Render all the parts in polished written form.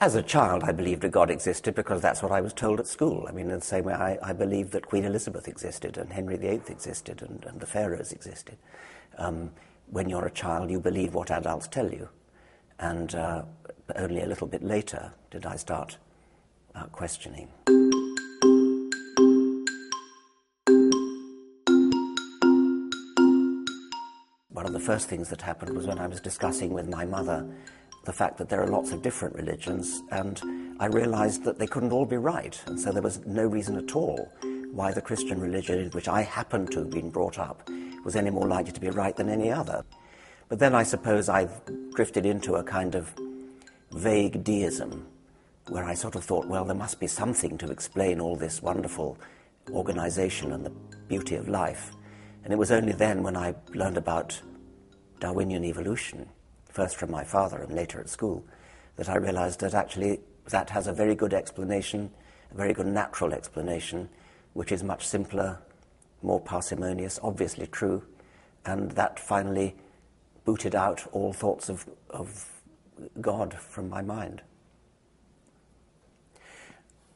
As a child, I believed a God existed because that's what I was told at school. I mean, in the same way, I believed that Queen Elizabeth existed and Henry VIII existed and the pharaohs existed. When you're a child, you believe what adults tell you. And only a little bit later did I start questioning. One of the first things that happened was when I was discussing with my mother the fact that there are lots of different religions, and I realized that they couldn't all be right, and so there was no reason at all why the Christian religion in which I happened to have been brought up was any more likely to be right than any other. But then I suppose I've drifted into a kind of vague deism, where I sort of thought, well, there must be something to explain all this wonderful organization and the beauty of life. And it was only then, when I learned about Darwinian evolution, first from my father and later at school, that I realized that actually that has a very good explanation, a very good natural explanation, which is much simpler, more parsimonious, obviously true, and that finally booted out all thoughts of God from my mind.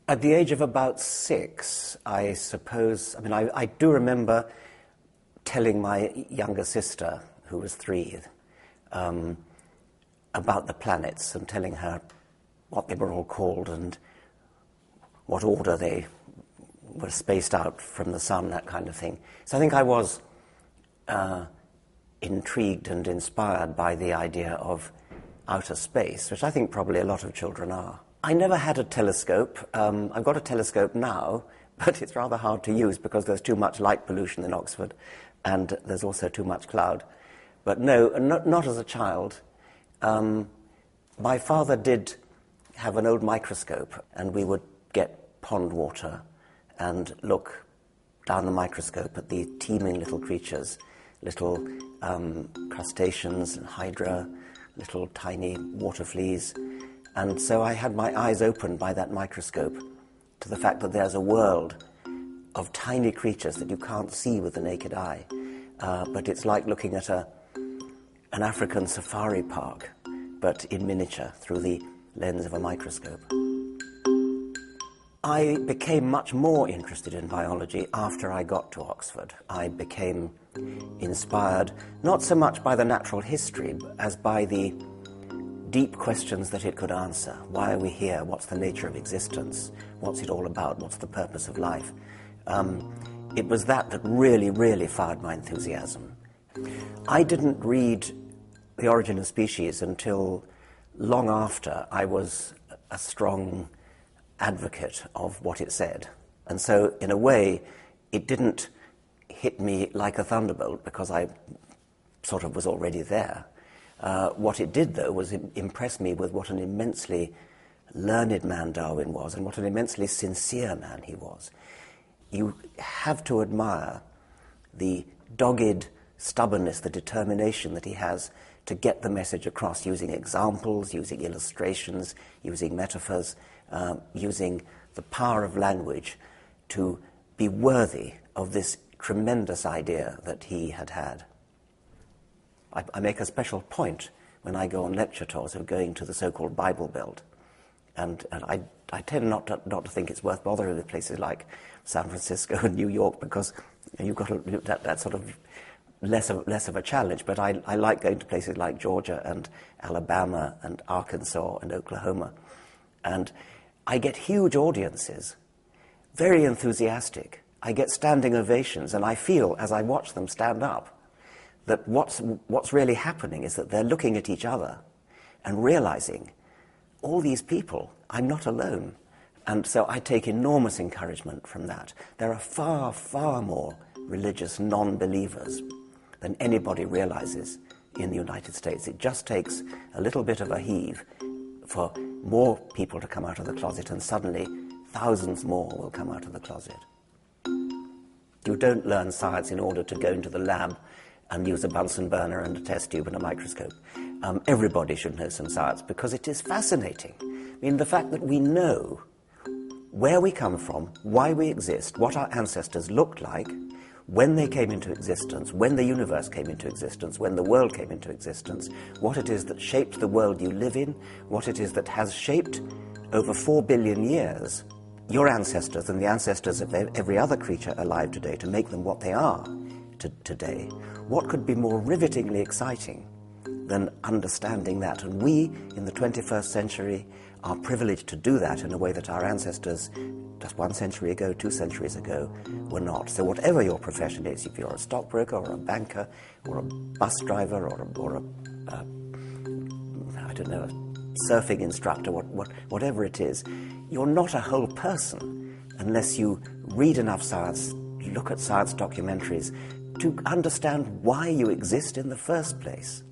At the age of about 6, I suppose, I do remember telling my younger sister, who was 3, about the planets and telling her what they were all called and what order they were spaced out from the sun, that kind of thing. So I think I was intrigued and inspired by the idea of outer space, which I think probably a lot of children are. I never had a telescope. I've got a telescope now, but it's rather hard to use because there's too much light pollution in Oxford, and there's also too much cloud. But no, not as a child. My father did have an old microscope, and we would get pond water and look down the microscope at the teeming little creatures, little crustaceans and hydra, little tiny water fleas. And so I had my eyes opened by that microscope to the fact that there's a world of tiny creatures that you can't see with the naked eye. But it's like looking at an African safari park, but in miniature, through the lens of a microscope. I became much more interested in biology after I got to Oxford. I became inspired not so much by the natural history as by the deep questions that it could answer. Why are we here? What's the nature of existence? What's it all about? What's the purpose of life? It was that really, really fired my enthusiasm. I didn't read The Origin of Species until long after I was a strong advocate of what it said. And so, in a way, it didn't hit me like a thunderbolt because I sort of was already there. What it did, though, was impress me with what an immensely learned man Darwin was and what an immensely sincere man he was. You have to admire the dogged stubbornness, the determination that he has to get the message across using examples, using illustrations, using metaphors, using the power of language to be worthy of this tremendous idea that he had had. I make a special point when I go on lecture tours of going to the so-called Bible Belt. And I tend not to think it's worth bothering with places like San Francisco and New York because you've got that sort of less of a challenge. But I like going to places like Georgia and Alabama and Arkansas and Oklahoma. And I get huge audiences, very enthusiastic. I get standing ovations, and I feel, as I watch them stand up, that what's really happening is that they're looking at each other and realizing, all these people, I'm not alone. And so I take enormous encouragement from that. There are far, far more religious non-believers than anybody realizes in the United States. It just takes a little bit of a heave for more people to come out of the closet, and suddenly thousands more will come out of the closet. You don't learn science in order to go into the lab and use a Bunsen burner and a test tube and a microscope. Everybody should know some science because it is fascinating. I mean, the fact that we know where we come from, why we exist, what our ancestors looked like, when they came into existence, when the universe came into existence, when the world came into existence, what it is that shaped the world you live in, what it is that has shaped over 4 billion years your ancestors and the ancestors of every other creature alive today to make them what they are today. What could be more rivetingly exciting than understanding that? And we, in the 21st century, are privileged to do that in a way that our ancestors just 1 century ago, 2 centuries ago, were not. So whatever your profession is, if you're a stockbroker or a banker or a bus driver or I don't know, a surfing instructor, whatever it is, you're not a whole person unless you read enough science, look at science documentaries, to understand why you exist in the first place.